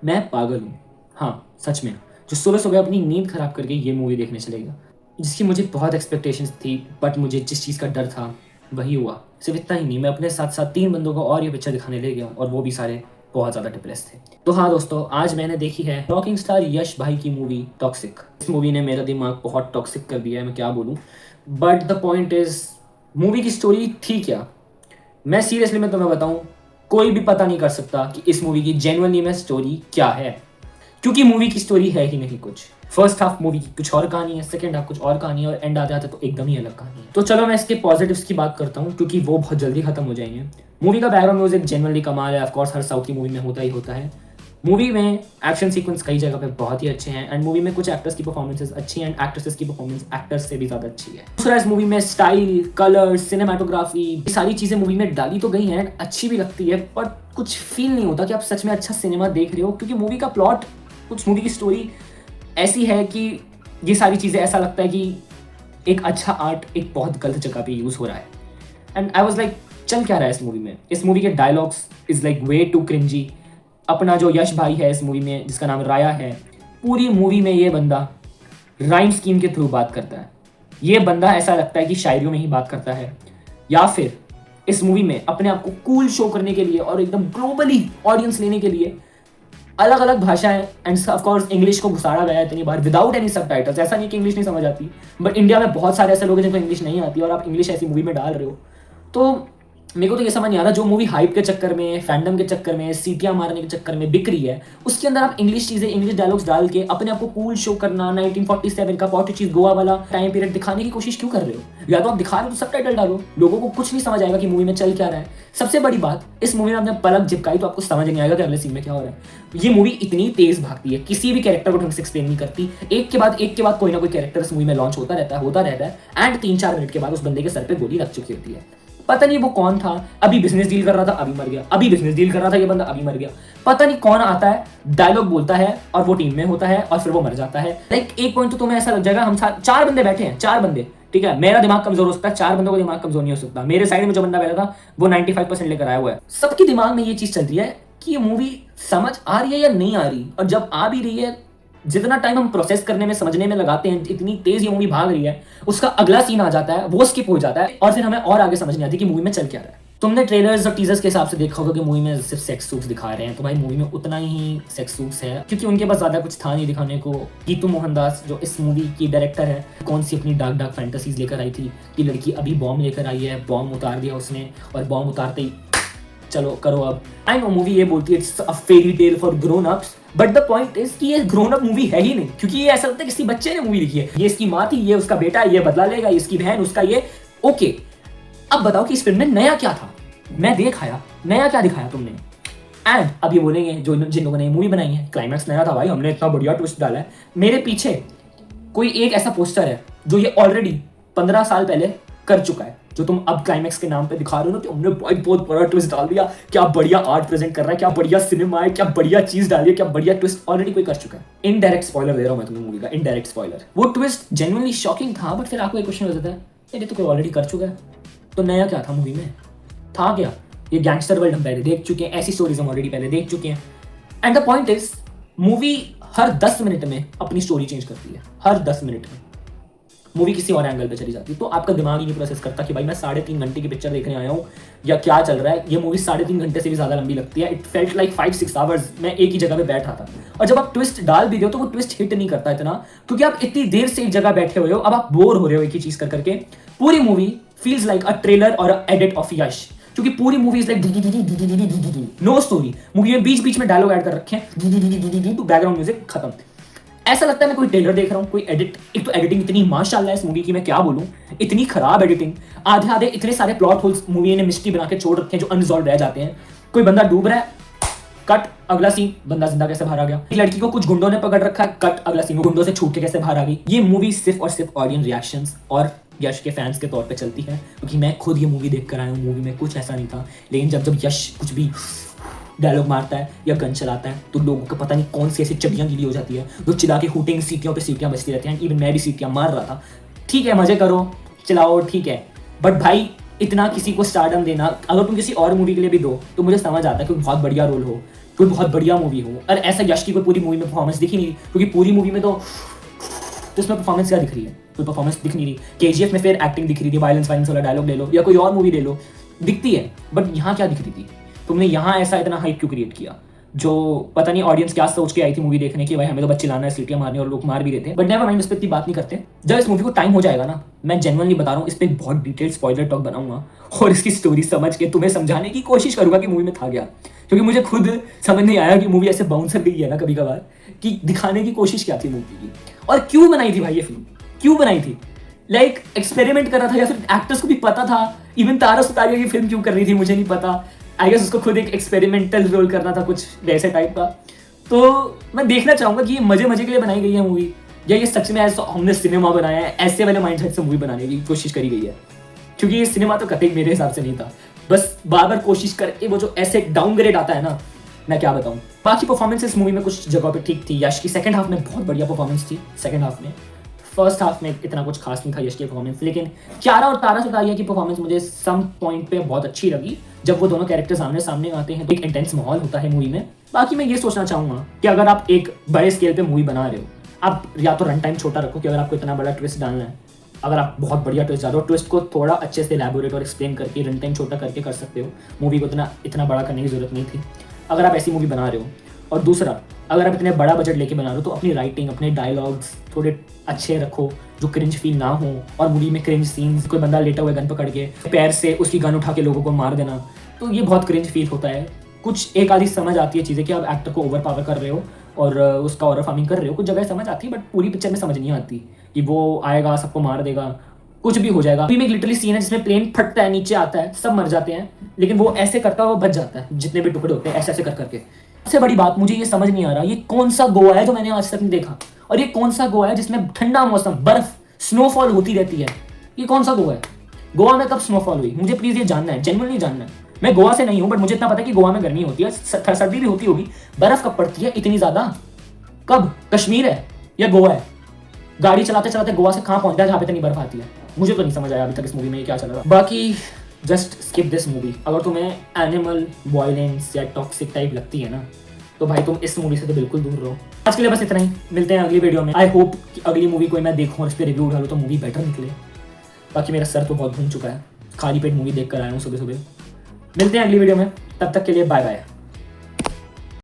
मैं पागल हूँ। हाँ, सच में। जो सुबह-सुबह अपनी नींद खराब करके ये मूवी देखने चलेगा, जिसकी मुझे बहुत एक्सपेक्टेशंस थी, बट मुझे जिस चीज़ का डर था, वही हुआ। सिर्फ़ इतना ही नहीं, मैं अपने साथ-साथ 3 बंदों को और ये पिक्चर दिखाने ले गया और वो भी सारे बहुत ज़्यादा डिप्रेस्ड थे। तो हाँ दोस्तों, आज मैंने देखी है रॉकिंग स्टार यश भाई की मूवी टॉक्सिक। इस मूवी ने मेरा दिमाग बहुत टॉक्सिक कर दिया है, मैं क्या बोलूँ। But the point is, movie की स्टोरी थी क्या? मैं सीरियसली मैं तुम्हें बताऊं, कोई भी पता नहीं कर सकता कि इस मूवी की जेन्युइनली में स्टोरी क्या है, क्योंकि मूवी की स्टोरी है ही नहीं कुछ। फर्स्ट हाफ मूवी की कुछ और कहानी है, सेकंड हाफ कुछ और कहानी है और एंड आते आते तो एकदम ही अलग कहानी है। तो चलो मैं इसके पॉजिटिव्स की बात करता हूँ, क्योंकि वो बहुत जल्दी खत्म हो जाएंगे। मूवी का बैकग्राउंड म्यूजिक जेन्युइनली कमाल है, ऑफ कोर्स हर साउथ की मूवी में होता ही होता है। मूवी में एक्शन सीक्वेंस कई जगह पे बहुत ही अच्छे हैं एंड मूवी में कुछ एक्टर्स की परफॉर्मेंसेस अच्छी हैं एंड एक्ट्रेसेस की परफॉर्मेंस एक्टर्स से भी ज़्यादा अच्छी है। दूसरा, इस मूवी में स्टाइल, कलर, सिनेमाटोग्राफी, ये सारी चीज़ें मूवी में डाली तो गई हैं, अच्छी भी लगती है, बट कुछ फील नहीं होता कि आप सच में अच्छा सिनेमा देख रहे हो, क्योंकि मूवी का प्लॉट, कुछ मूवी की स्टोरी ऐसी है कि ये सारी चीज़ें ऐसा लगता है कि एक अच्छा आर्ट एक बहुत गलत जगह पे यूज़ हो रहा है। एंड आई वॉज लाइक, चल क्या रहा है इस मूवी में? इस मूवी के dialogues is like way too cringy. अपना जो यश भाई है इस मूवी में, जिसका नाम राया है, पूरी मूवी में ये बंदा राइम स्कीम के थ्रू बात करता है। ये बंदा ऐसा लगता है कि शायरियों में ही बात करता है, या फिर इस मूवी में अपने आप को कूल शो करने के लिए और एकदम ग्लोबली ऑडियंस लेने के लिए अलग अलग भाषाएं एंड ऑफ कोर्स इंग्लिश को घुसाड़ा गया है इतनी बार विदाउट एनी सबटाइटल्स। ऐसा नहीं कि इंग्लिश नहीं समझ आती, बट इंडिया में बहुत सारे ऐसे लोग हैं जिनको इंग्लिश नहीं आती और आप इंग्लिश ऐसी मूवी में डाल रहे हो। तो मेरे को तो ये समझ नहीं आ रहा, जो मूवी हाइप के चक्कर में, फैंडम के चक्कर में, सीटियां मारने के चक्कर में बिक रही है, उसके अंदर आप इंग्लिश चीजें, इंग्लिश डायलॉग्स डाल के अपने आप को कूल शो करना, 1947 का पोर्टुगीज गोवा वाला टाइम पीरियड दिखाने की कोशिश क्यों कर रहे हो? या तो आप दिखा रहे हो तो सबटाइटल डालो, लोगों को कुछ नहीं समझ आएगा कि मूवी में चल क्या रहा है। सबसे बड़ी बात, इस मूवी में आपने पलक झिपकाई तो आपको समझ नहीं आएगा कि अगले सीन में क्या हो रहा है। ये मूवी इतनी तेज भागती है, किसी भी कैरेक्टर को ढंग से एक्सप्लेन नहीं करती। एक के बाद कोई ना कोई कैरेक्टर इस मूवी में लॉन्च होता रहता है एंड 3-4 मिनट के बाद उस बंदे के सर पे गोली लग चुकी होती है। पता नहीं वो कौन था, अभी बिजनेस डील कर रहा था अभी मर गया, अभी बिजनेस डील कर रहा था ये बंदा अभी मर गया। पता नहीं कौन आता है, डायलॉग बोलता है और वो टीम में होता है और फिर वो मर जाता है। लाइक एक पॉइंट तो तुम्हें ऐसा लग जाएगा, हम 4 बंदे बैठे हैं, 4 बंदे, ठीक है, मेरा दिमाग कमजोर हो सकता है, 4 बंदों का दिमाग कमजोर नहीं हो सकता। मेरे साइड में जो बंदा बैठा था वो 95% लेकर आया हुआ है। सबके दिमाग में ये चीज चल रही है कि ये मूवी समझ आ रही है या नहीं आ रही, और जब आ भी रही है, जितना टाइम हम प्रोसेस करने में, समझने में लगाते हैं, इतनी तेज ये मूवी भाग रही है, उसका अगला सीन आ जाता है, वो स्किप हो जाता है और फिर हमें और आगे समझ नहीं आती कि मूवी में चल क्या रहा है। तुमने ट्रेलर्स और टीजर्स के हिसाब से देखा होगा कि मूवी में सिर्फ सेक्स सूट्स दिखा रहे हैं, तो भाई मूवी में उतना ही सेक्स सूट्स है, क्योंकि उनके पास ज्यादा कुछ था नहीं दिखाने को। गीतू मोहनदास जो इस मूवी की डायरेक्टर है, कौन सी अपनी डार्क डार्क फैंटेसीज लेकर आई थी कि लड़की अभी बॉम्ब लेकर आई है, बॉम्ब उतार दिया उसने और बॉम्ब उतारते ही चलो करो अब। आई नो मूवी ये बोलती है it's a fairy tale for grown ups, but the point is कि ये ग्रोन अप मूवी है ही नहीं, क्योंकि ये ऐसा लगता है किसी बच्चे ने मूवी लिखी है। ये इसकी माँ थी, ये उसका बेटा, ये बदला लेगा, इसकी बहन, उसका ये। ओके, अब बताओ कि इस फिल्म में नया क्या था? मैं देख आया, नया क्या दिखाया तुमने? एंड अब ये बोलेंगे जो जिन लोगों ने मूवी बनाई है, क्लाइमैक्स नया था भाई, हमने इतना बढ़िया ट्विस्ट डाला है। मेरे पीछे कोई एक ऐसा पोस्टर है जो ये ऑलरेडी 15 साल पहले कर चुका है, जो तुम अब क्लाइमैक्स के नाम पे दिखा रहे हो ना कि हमने बहुत बड़ा ट्विस्ट डाल दिया, क्या बढ़िया आर्ट प्रेजेंट कर रहा है, क्या बढ़िया सिनेमा है, क्या बढ़िया चीज डाली है, क्या बढ़िया ट्विस्ट, ऑलरेडी कोई कर चुका है। इनडायरेक्ट स्पॉइलर दे रहा हूं मैं तुम्हें मूवी का, इनडायरेक्ट स्पॉइलर। वो ट्विस्ट जेन्युइनली शॉकिंग था, बट फिर आपको एक क्वेश्चन हो जाता है, ये तो कोई ऑलरेडी कर चुका है, तो नया क्या था मूवी में? था क्या? ये गैंगस्टर वर्ल्ड हम पहले देख चुके हैं, ऐसी स्टोरीज हम ऑलरेडी पहले देख चुके हैं। And the point is, movie her 10 minute में अपनी स्टोरी चेंज करती है, हर 10 मिनट में मूवी किसी और एंगल पे चली जाती है। तो आपका दिमाग ही नहीं प्रोसेस करता कि भाई मैं 3.5 घंटे की पिक्चर देखने आया हूँ या क्या चल रहा है। ये मूवी 3.5 घंटे से भी ज्यादा लंबी लगती है। इट फेल्ट लाइक 5-6 आवर्स मैं एक ही जगह पे बैठ रहा था। और जब आप ट्विस्ट डाल भी दो तो वो ट्विस्ट हिट नहीं करता इतना, क्योंकि आप इतनी देर से एक जगह बैठे हुए हो, अब आप बोर हो रहे हो एक ही चीज कर करके। पूरी movie feels like a trailer और एडिट ऑफ यश, क्योंकि पूरी movie is like no story. Movie में बीच बीच में डायलॉग ऐड कर रखे हैं, बैकग्राउंड म्यूजिक खत्म। ऐसा लगता है मैं कोई ट्रेलर देख रहा हूँ, कोई एडिट। एक तो एडिटिंग इतनी माशाल्लाह इस मूवी की, मैं क्या बोलूँ, इतनी खराब एडिटिंग। आधे आधे इतने सारे प्लॉट होल्स मूवी ने मिस्ट्री बना के छोड़ रखे हैं जो अनरिजॉल्व रह जाते हैं। कोई बंदा डूब रहा है, कट अगला सीन, बंदा जिंदा कैसे बाहर आ गया। एक लड़की को कुछ गुंडों ने पकड़ रखा है, कट अगला सीन, गुंडों से छूट के कैसे बाहर आ गई। ये मूवी सिर्फ और सिर्फ ऑडियंस रिएक्शंस और यश के फैंस के तौर पे चलती है, क्योंकि मैं खुद ये मूवी देख कर आया हूँ। मूवी में कुछ ऐसा नहीं था, लेकिन जब जब यश कुछ भी डायलॉग मारता है या गन चलाता है तो लोगों को पता नहीं कौन सी ऐसी चबियां गिली हो जाती है, जो चिल्ला के हूटेंगे, सीटियों पे सीटियां बजती रहती हैं। इवन मैं भी सीटियां मार रहा था। ठीक है, मजे करो, चलाओ, ठीक है, बट भाई इतना किसी को स्टारडम देना, अगर तुम किसी और मूवी के लिए भी दो तो मुझे समझ आता है कि बहुत बढ़िया रोल हो, कोई बहुत बढ़िया मूवी हो, और ऐसा यश की कोई पूरी मूवी में परफॉर्मेंस दिख ही नहीं रही, क्योंकि पूरी मूवी में तो इसमें परफॉर्मेंस क्या दिख रही है, कोई परफॉर्मेंस दिख नहीं रही। केजीएफ में फिर एक्टिंग दिख रही थी, वायलेंस वायलेंस वाला डायलॉग ले लो या कोई और मूवी ले लो, दिखती है, बट यहाँ क्या दिख रही थी? तुमने यहाँ ऐसा इतना हाइप क्यों क्रिएट किया? जो पता नहीं ऑडियंस क्या सोच के आई थी मूवी देखने की, भाई हमें तो बच्चे लाना है, सीटियां मारने, और लोग मार भी रहे थे, बट नेवर माइंड, उस पर इतनी बात नहीं करते। जब इस मूवी को टाइम हो जाएगा ना, मैं जेन्युइनली बता रहा हूँ, इस पर बहुत डिटेल स्पॉइलर टॉक बनाऊंगा और इसकी स्टोरी समझ के तुम्हें समझाने की कोशिश करूंगा कि मूवी में था क्या, क्योंकि मुझे खुद समझ नहीं आया कि मूवी ऐसे बाउंसर गई है ना कभी कभार, कि दिखाने की कोशिश क्या थी मूवी की, और क्यों बनाई थी भाई ये फिल्म, क्यों बनाई थी? लाइक एक्सपेरिमेंट कर रहा था, या फिर एक्टर्स को भी पता था? इवन तारा सुतारिया ये फिल्म क्यों कर रही थी मुझे नहीं पता, आई गेस उसको खुद एक एक्सपेरिमेंटल रोल करना था कुछ वैसे टाइप का। तो मैं देखना चाहूंगा कि ये मजे मजे के लिए बनाई गई है मूवी, या ये सच में ऐसा हमने सिनेमा बनाया है, ऐसे वाले माइंडसेट से मूवी बनाने की कोशिश करी गई है, क्योंकि ये सिनेमा तो कतई मेरे हिसाब से नहीं था, बस बार बार कोशिश करके वो जो ऐसे डाउनग्रेड आता है ना, मैं क्या बताऊं। बाकी परफॉर्मेंस इस मूवी में कुछ जगह पे ठीक थी, यश की सेकंड हाफ में बहुत बढ़िया परफॉर्मेंस थी सेकंड हाफ में, फर्स्ट हाफ में इतना कुछ खास नहीं था यश की परफॉर्मेंस, लेकिन कियारा और तारा सुतारिया की परफॉर्मेंस मुझे सम पॉइंट पे बहुत अच्छी लगी। जब वो दोनों कैरेक्टर्स आमने सामने आते हैं तो एक इंटेंस माहौल होता है मूवी में। बाकी मैं ये सोचना चाहूंगा कि अगर आप एक बड़े स्केल पे मूवी बना रहे हो, आप या तो रन टाइम छोटा रखो, कि अगर आपको इतना बड़ा ट्विस्ट डालना है, अगर आप बहुत बढ़िया ट्विस्ट डालो, ट्विस्ट को थोड़ा अच्छे से एलैबोरेट और एक्सप्लेन करके रन टाइम छोटा करके कर सकते हो, मूवी को इतना बड़ा करने की जरूरत नहीं थी अगर आप ऐसी मूवी बना रहे हो। और दूसरा, अगर आप इतने बड़ा बजट लेके बना रहे हो तो अपनी राइटिंग, अपने डायलॉग्स थोड़े अच्छे रखो, जो क्रिंज फील ना हो। और मूवी में क्रिंज सीन्स, कोई बंदा लेटा हुआ गन पकड़ के पैर से उसकी गन उठा के लोगों को मार देना, तो ये बहुत क्रिंज फील होता है। कुछ एक आधी समझ आती है चीज़ें कि आप एक्टर को ओवर पावर कर रहे हो और उसका ऑरर फार्मिंग कर रहे हो, कुछ जगह समझ आती है, बट पूरी पिक्चर में समझ नहीं आती कि वो आएगा सबको मार देगा, कुछ भी हो जाएगा। मूवी में एक लिटरली सीन है जिसमें प्लेन फटता है, नीचे आता है, सब मर जाते हैं, लेकिन वो ऐसे करता है, वो बच जाता है, जितने भी टुकड़े होते हैं ऐसे ऐसे कर करके। सबसे बड़ी बात, मुझे ये समझ नहीं आ रहा ये कौन सा गोवा है जो मैंने आज तक नहीं देखा, और ये कौन सा गोवा है जिसमें ठंडा मौसम, बर्फ, स्नोफॉल होती रहती है। ये कौन सा गोवा है? गोवा में कब स्नोफॉल हुई? मुझे प्लीज ये जानना है, जेन्युइनली जानना है। मैं गोवा से नहीं हूँ, बट मुझे इतना पता है कि गोवा में गर्मी होती है, सर्दी भी होती होगी, बर्फ कब पड़ती है इतनी ज्यादा? कब? कश्मीर है या गोवा है? गाड़ी चलाते चलाते गोवा से कहाँ पहुंच गया जहाँ पे इतनी बर्फ आती है? मुझे तो नहीं समझ आया अभी तक इस मूवी में ये क्या चल रहा है। बाकी जस्ट स्किप दिस मूवी। अगर तुम्हें एनिमल वायलेंस या टॉक्सिक टाइप लगती है ना, तो भाई तुम इस मूवी से तो बिल्कुल दूर रहो। आज के लिए बस इतना ही, मिलते हैं अगली वीडियो में। आई होप कि अगली मूवी कोई मैं देखूँ और इस पर रिव्यू डालूँ तो मूवी बेटर निकले। बाकी मेरा सर तो बहुत घूम चुका है, खाली पेट मूवी देख कर आया हूँ सुबह सुबह। मिलते हैं अगली वीडियो में, तब तक के लिए बाय बाय।